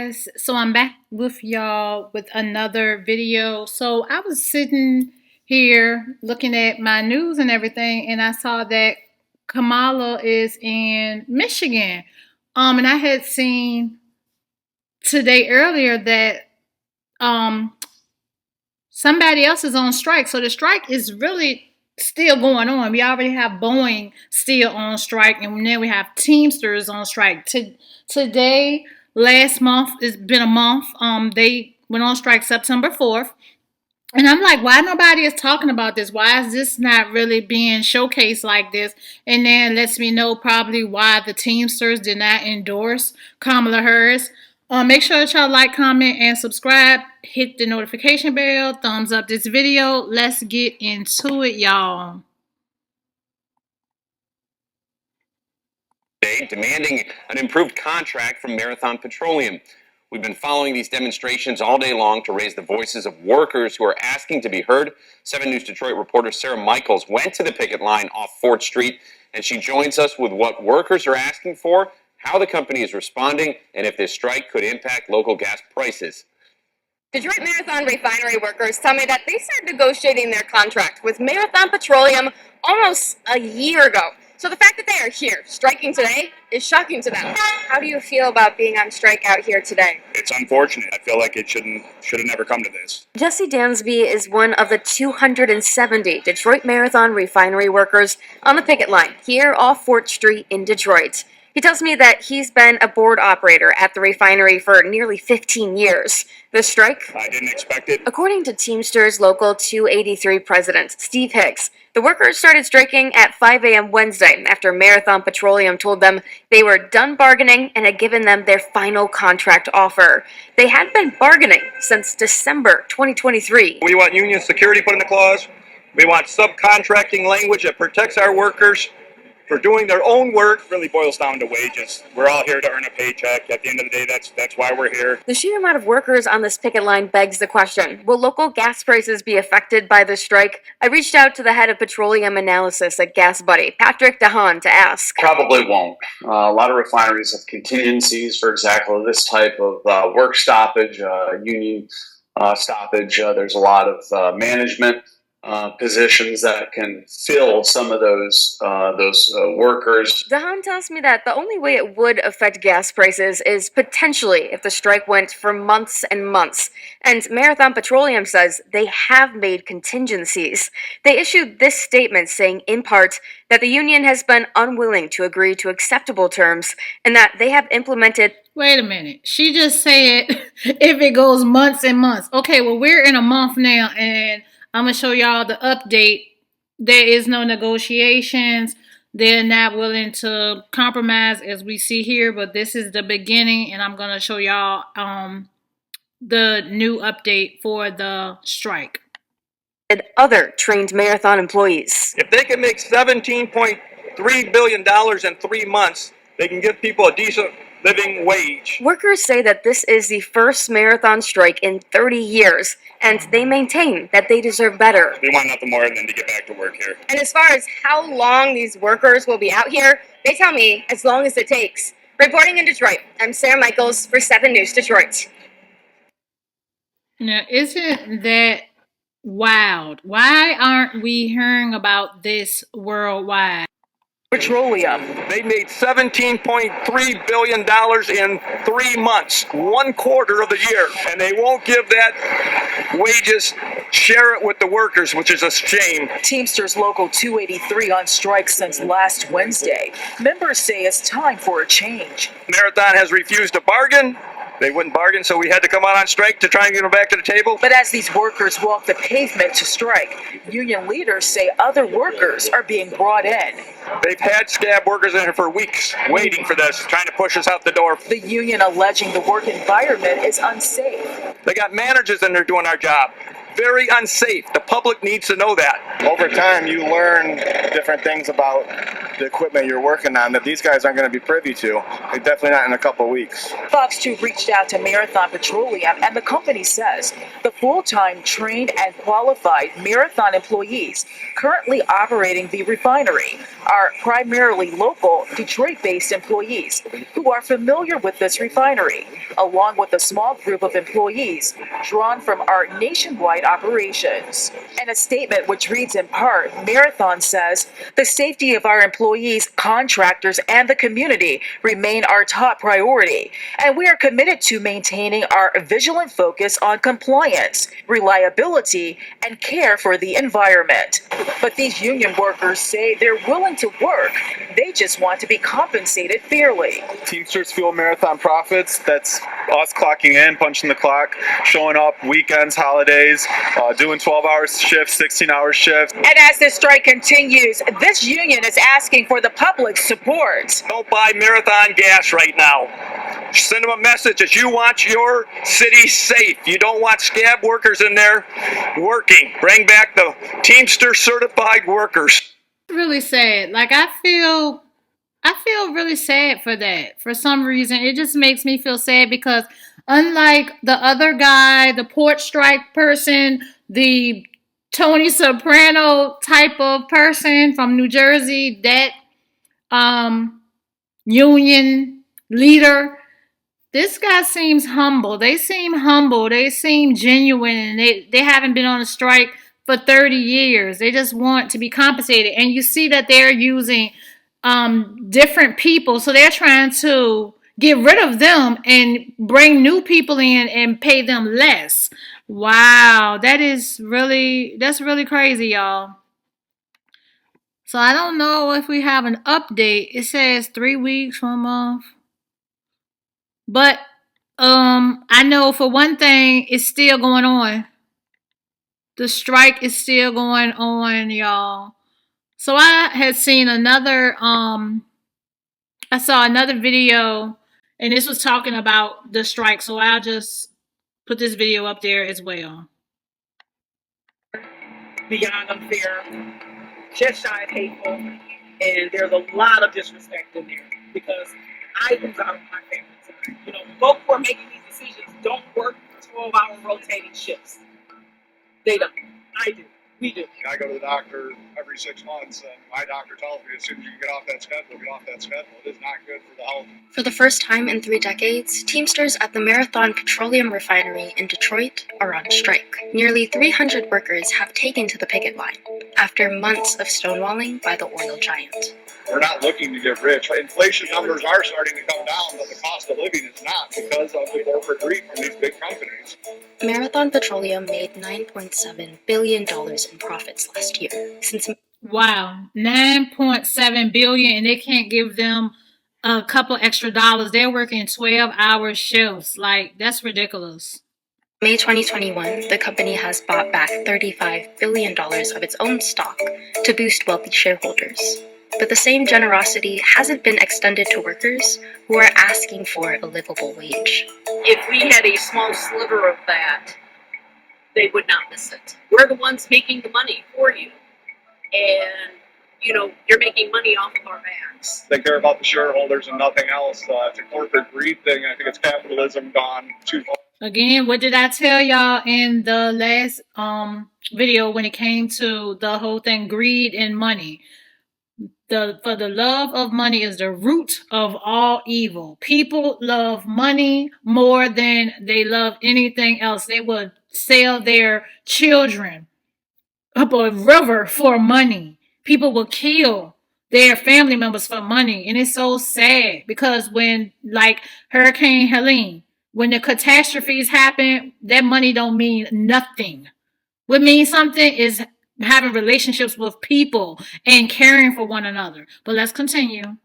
guys, so I'm back with y'all with another video. So I was sitting here looking at my news and everything, and I saw that Kamala is in Michigan. And I had seen today earlier that um somebody else is on strike. So the strike is really still going on. We already have Boeing still on strike, and then we have Teamsters on strike. Today, last month, it's been a month. They went on strike September 4th. And I'm like, why nobody is talking about this? Why is this not really being showcased like this? And then it lets me know probably why the Teamsters did not endorse Kamala Harris. Make sure that y'all like, comment, and subscribe. Hit the notification bell. Thumbs up this video. Let's get into it, y'all. Demanding an improved contract from Marathon Petroleum. We've been following these demonstrations all day long to raise the voices of workers who are asking to be heard. 7 News Detroit reporter Sarah Michaels went to the picket line off 4th Street, and she joins us with what workers are asking for, how the company is responding, and if this strike could impact local gas prices. Detroit Marathon refinery workers tell me that they started negotiating their contract with Marathon Petroleum almost a year ago. So the fact that they are here striking today is shocking to them. How do you feel about being on strike out here today? It's unfortunate. I feel like it should have never come to this. Jesse Dansby is one of the 270 Detroit Marathon refinery workers on the picket line here off 4th Street in Detroit. He tells me that he's been a board operator at the refinery for nearly 15 years. The strike? I didn't expect it. According to Teamsters Local 283 President Steve Hicks, the workers started striking at 5 a.m. Wednesday after Marathon Petroleum told them they were done bargaining and had given them their final contract offer. They had been bargaining since December 2023. We want union security put in the clause. We want subcontracting language that protects our workers for doing their own work. Really boils down to wages. We're all here to earn a paycheck. At the end of the day, that's why we're here. The sheer amount of workers on this picket line begs the question, will local gas prices be affected by the strike? I reached out to the head of petroleum analysis at Gas Buddy, Patrick DeHaan, to ask. Probably won't. A lot of refineries have contingencies for exactly this type of work stoppage, union stoppage. There's a lot of management positions that can fill some of those workers. DeHaan tells me that the only way it would affect gas prices is potentially if the strike went for months and months. And Marathon Petroleum says they have made contingencies. They issued this statement saying, in part, that the union has been unwilling to agree to acceptable terms and that they have implemented. Wait a minute. She just said if it goes months and months. Okay, well, we're in a month now, and I'm going to show y'all the update. There is no negotiations. They're not willing to compromise as we see here, but this is the beginning, and I'm going to show y'all the new update for the strike. And other trained Marathon employees. If they can make $17.3 billion in 3 months, they can give people a decent living wage. Workers say that this is the first marathon strike in 30 years, and they maintain that they deserve better. We want nothing more than to get back to work here. And as far as how long these workers will be out here, they tell me as long as it takes. Reporting in Detroit, I'm Sarah Michaels for 7 News Detroit. Now, isn't that wild? Why aren't we hearing about this worldwide? Petroleum. They made $17.3 billion in 3 months, 1/4 of the year, and they won't give that wages, share it with the workers, which is a shame. Teamsters Local 283 on strike since last Wednesday. Members say it's time for a change. Marathon has refused to bargain. They wouldn't bargain, so we had to come out on strike to try and get them back to the table. But as these workers walk the pavement to strike, union leaders say other workers are being brought in. They've had scab workers in here for weeks, waiting for this, trying to push us out the door. The union alleging the work environment is unsafe. They got managers in there doing our job. very unsafe. The public needs to know that. Over time, you learn different things about the equipment you're working on that these guys aren't going to be privy to. They're definitely not in a couple weeks. Fox 2 reached out to Marathon Petroleum, and the company says the full-time trained and qualified Marathon employees currently operating the refinery are primarily local Detroit-based employees who are familiar with this refinery, along with a small group of employees drawn from our nationwide operations. In a statement which reads in part, Marathon says, "The safety of our employees, contractors, and the community remain our top priority, and we are committed to maintaining our vigilant focus on compliance, reliability, and care for the environment." But these union workers say they're willing to work. They just want to be compensated fairly. Teamsters fuel Marathon profits. That's us clocking in, punching the clock, showing up weekends, holidays, doing 12-hour shifts, 16-hour shifts. And as this strike continues, this union is asking for the public's support. Don't buy Marathon gas right now. Send them a message that you want your city safe. You don't want scab workers in there working. Bring back the Teamster certified workers. Really sad. Like I feel really sad for that. For some reason, it just makes me feel sad because unlike the other guy, the port strike person, the Tony Soprano type of person from New Jersey, that union leader, this guy seems humble. They seem humble. They seem genuine. And they haven't been on a strike for 30 years. They just want to be compensated. And you see that they're using different people. So they're trying to get rid of them and bring new people in and pay them less. Wow. That's really crazy, y'all. So I don't know if we have an update. It says 3 weeks, 1 month. But I know for one thing, it's still going on. The strike is still going on, y'all. So I had seen another I saw another video, and this was talking about the strike. So I'll just put this video up there as well. Beyond unfair, just shy of hateful, and there's a lot of disrespect in there because I lose out on my family time. You know, folks who are making these decisions don't work 12-hour rotating shifts. They don't. I do. We do. I go to the doctor every 6 months, and my doctor tells me as soon as you get off that schedule, get off that schedule. It is not good for the health. For the first time in 3 decades, Teamsters at the Marathon Petroleum Refinery in Detroit are on strike. Nearly 300 workers have taken to the picket line after months of stonewalling by the oil giant. We're not looking to get rich. Inflation numbers are starting to come down, but the cost of living is not because of the corporate greed from these big companies. Marathon Petroleum made $9.7 billion in profits last year. Wow, $9.7 billion, and they can't give them a couple extra dollars. They're working 12-hour shifts. Like, that's ridiculous. May 2021, the company has bought back $35 billion of its own stock to boost wealthy shareholders. But the same generosity hasn't been extended to workers who are asking for a livable wage. If we had a small sliver of that, they would not miss it. We're the ones making the money for you. And, you know, you're making money off of our backs. They care about the shareholders and nothing else. It's a corporate greed thing. I think it's capitalism gone too far. Again, what did I tell y'all in the last video when it came to the whole thing, greed and money? For the love of money is the root of all evil. People love money more than they love anything else. They would sell their children up a river for money. People will kill their family members for money. And it's so sad because when, like Hurricane Helene, when the catastrophes happen, that money don't mean nothing. What means something is having relationships with people and caring for one another. But let's continue.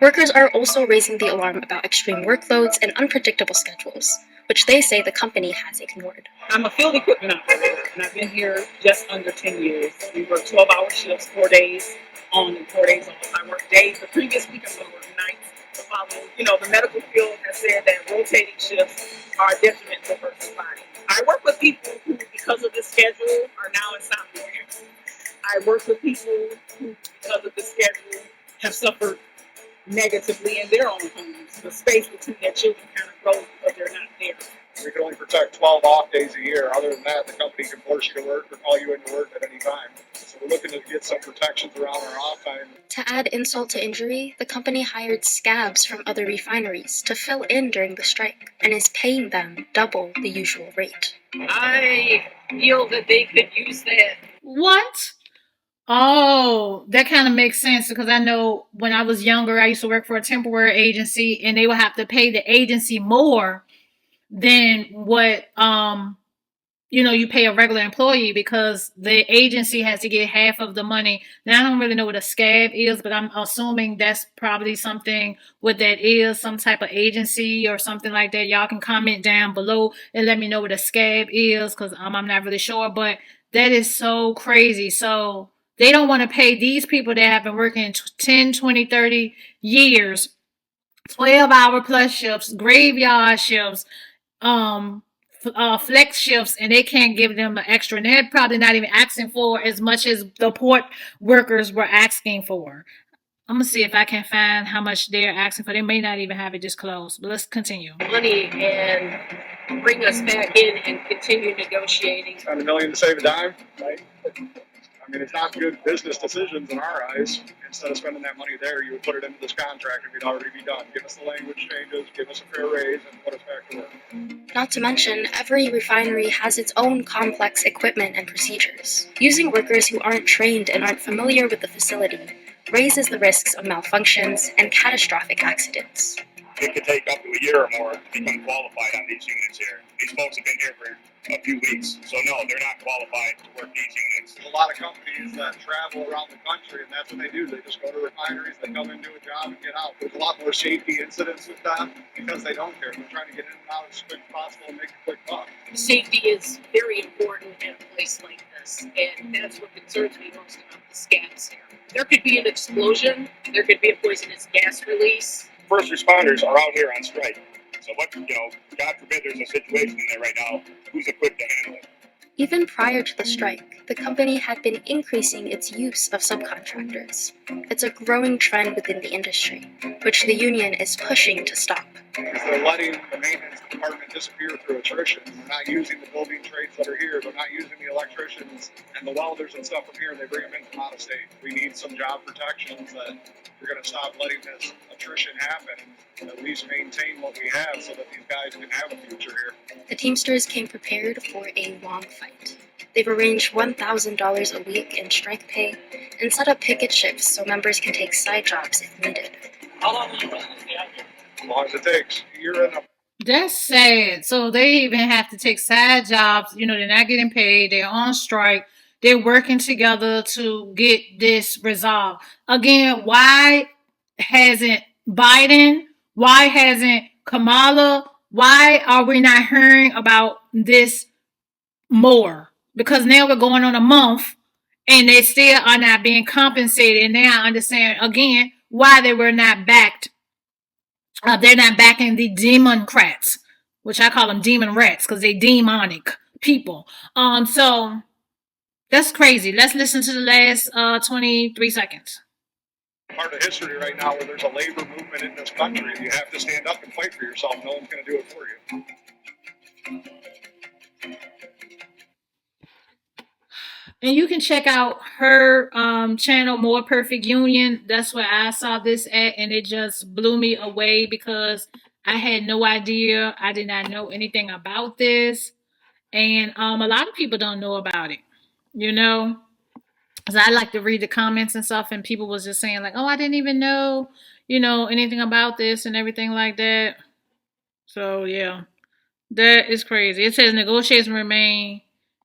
Workers are also raising the alarm about extreme workloads and unpredictable schedules, which they say the company has ignored. I'm a field equipment operator, and I've been here just under 10 years. We work 12-hour shifts, 4 days on and 4 days off. I work days. The previous week I'm going to work nights. The following, the medical field has said that rotating shifts are a detriment to a person's body. I work with people who, because of this schedule, are now in silent camps. I work with people who, because of the schedule, have suffered negatively in their own homes. The space between their children kind of grows because they're not there. We can only protect 12 off days a year. Other than that, the company can force you to work or call you into work at any time. So we're looking to get some protections around our off time. To add insult to injury, the company hired scabs from other refineries to fill in during the strike and is paying them double the usual rate. I feel that they could use that. What? Oh, that kind of makes sense because I know when I was younger, I used to work for a temporary agency and they would have to pay the agency more than what you pay a regular employee because the agency has to get half of the money. Now I don't really know what a scab is, but I'm assuming that's probably something what that is, some type of agency or something like that. Y'all can comment down below and let me know what a scab is because I'm not really sure, but that is so crazy. So they don't want to pay these people that have been working 10, 20, 30 years, 12-hour plus shifts, graveyard shifts, flex shifts, and they can't give them the extra. And they're probably not even asking for as much as the port workers were asking for. I'm gonna see if I can find how much they're asking for. They may not even have it disclosed, but let's continue. Money and bring us back in and continue negotiating. On $1 million to save a dime, right? I mean, it's not good business decisions in our eyes. Instead of spending that money there, you would put it into this contract and it'd already be done. Give us the language changes, give us a fair raise, and put us back to work. Not to mention, every refinery has its own complex equipment and procedures. Using workers who aren't trained and aren't familiar with the facility raises the risks of malfunctions and catastrophic accidents. It could take up to a year or more to become qualified on these units here. These folks have been here for a few weeks, so no, they're not qualified to work these units. There's a lot of companies that travel around the country, and that's what they do. They just go to refineries, they come in, do a job, and get out. There's a lot more safety incidents with that because they don't care. They're trying to get in and out as quick as possible and make a quick buck. Safety is very important in a place like this, and that's what concerns me most about the scabs here. There could be an explosion, there could be a poisonous gas release. First responders are out here on strike. So God forbid there's a situation in there right now, who's equipped to handle it? Even prior to the strike, the company had been increasing its use of subcontractors. It's a growing trend within the industry, which the union is pushing to stop. Because they're letting the maintenance department disappear through attrition. They're not using the building trades that are here. They're not using the electricians and the welders and stuff from here. They bring them in from out of state. We need some job protections that we're going to stop letting this attrition happen and at least maintain what we have so that these guys can have a future here. The Teamsters came prepared for a long fight. They've arranged $1,000 a week in strike pay and set up picket shifts so members can take side jobs if needed. How long will you run this out here? As long as it takes. You're in a That's sad. So they even have to take side jobs. They're not getting paid. They're on strike. They're working together to get this resolved. Again, why hasn't Biden? Why hasn't Kamala? Why are we not hearing about this more? Because now we're going on a month and they still are not being compensated. And now I understand again why they were not backed. They're not backing the Democrats, which I call them demon rats because they demonic people. So that's crazy. Let's listen to the last 23 seconds. part of history right now where there's a labor movement in this country. You have to stand up and fight for yourself. No one's going to do it for you. And you can check out her channel, More Perfect Union. That's where I saw this at, and it just blew me away because I had no idea. I did not know anything about this. And a lot of people don't know about it, Because I like to read the comments and stuff, and people was just saying like, oh, I didn't even know, anything about this and everything like that. So, yeah, that is crazy. It says negotiations remain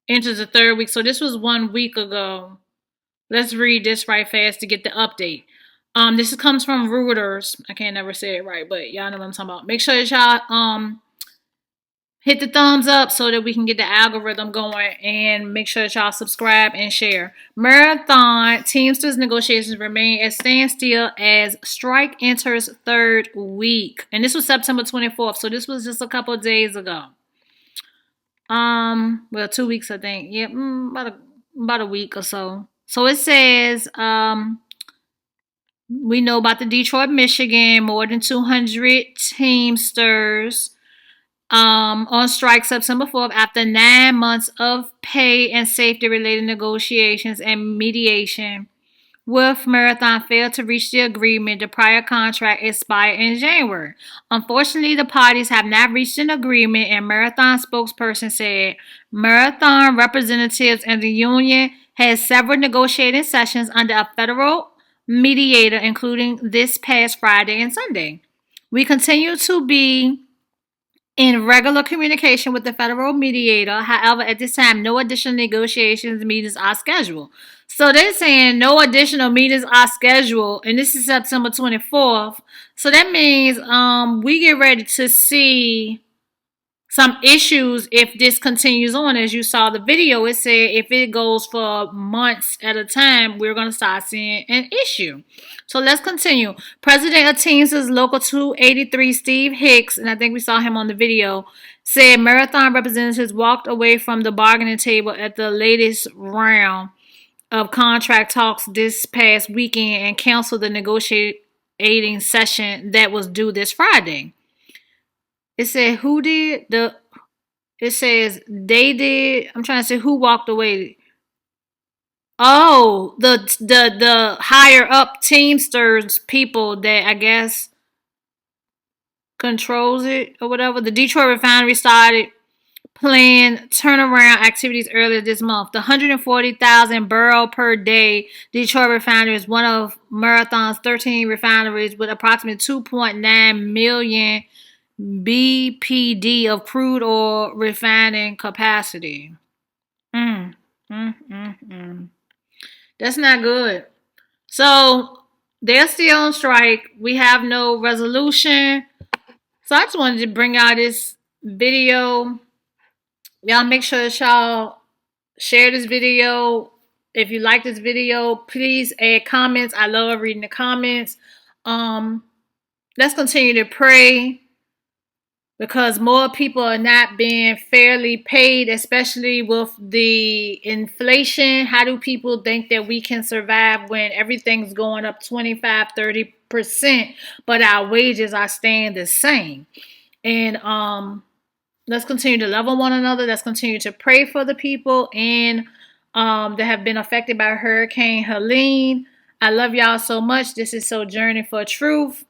enters the third week. So this was 1 week ago. Let's read this right fast to get the update. This comes from Reuters. I can't never say it right, but y'all know what I'm talking about. Make sure that y'all hit the thumbs up so that we can get the algorithm going, and make sure that y'all subscribe and share. Marathon Teamsters negotiations remain at standstill as strike enters third week. And this was September 24th, so this was just a couple of days ago. Well, 2 weeks, I think. Yeah, about a week or so. So it says, we know about the Detroit, Michigan, more than 200 Teamsters on strike September 4th after 9 months of pay and safety related negotiations and mediation. With Marathon failed to reach the agreement, the prior contract expired in January. Unfortunately, the parties have not reached an agreement, and Marathon spokesperson said Marathon representatives and the union had several negotiating sessions under a federal mediator, including this past Friday and Sunday. We continue to be in regular communication with the federal mediator. However, at this time, no additional negotiations meetings are scheduled. So they're saying no additional meetings are scheduled, and this is September 24th. So that means we get ready to see some issues if this continues on. As you saw the video, it said if it goes for months at a time, we're going to start seeing an issue. So let's continue. President of Teamsters Local 283, Steve Hicks, and I think we saw him on the video, said Marathon representatives walked away from the bargaining table at the latest round of contract talks this past weekend and canceled the negotiating session that was due this Friday. It said who did the. It says they did. I'm trying to say who walked away. Oh, the higher up Teamsters people that I guess controls it or whatever. The Detroit refinery started planned turnaround activities earlier this month. The 140,000 barrel per day Detroit refinery is one of Marathon's 13 refineries with approximately 2.9 million BPD of crude oil refining capacity. That's not good. So they're still on strike. We have no resolution. So I just wanted to bring out this video. Y'all make sure that y'all share this video. If you like this video, please add comments. I love reading the comments. Let's continue to pray, because more people are not being fairly paid, especially with the inflation. How do people think that we can survive when everything's going up 25-30%, but our wages are staying the same? And let's continue to love on one another. Let's continue to pray for the people and that have been affected by Hurricane Helene. I love y'all so much. This is Sojourning for Truth.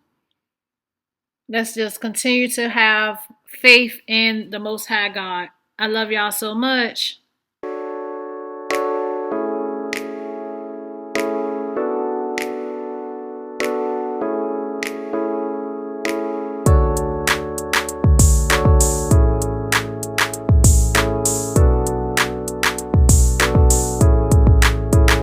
Let's just continue to have faith in the Most High God. I love y'all so much.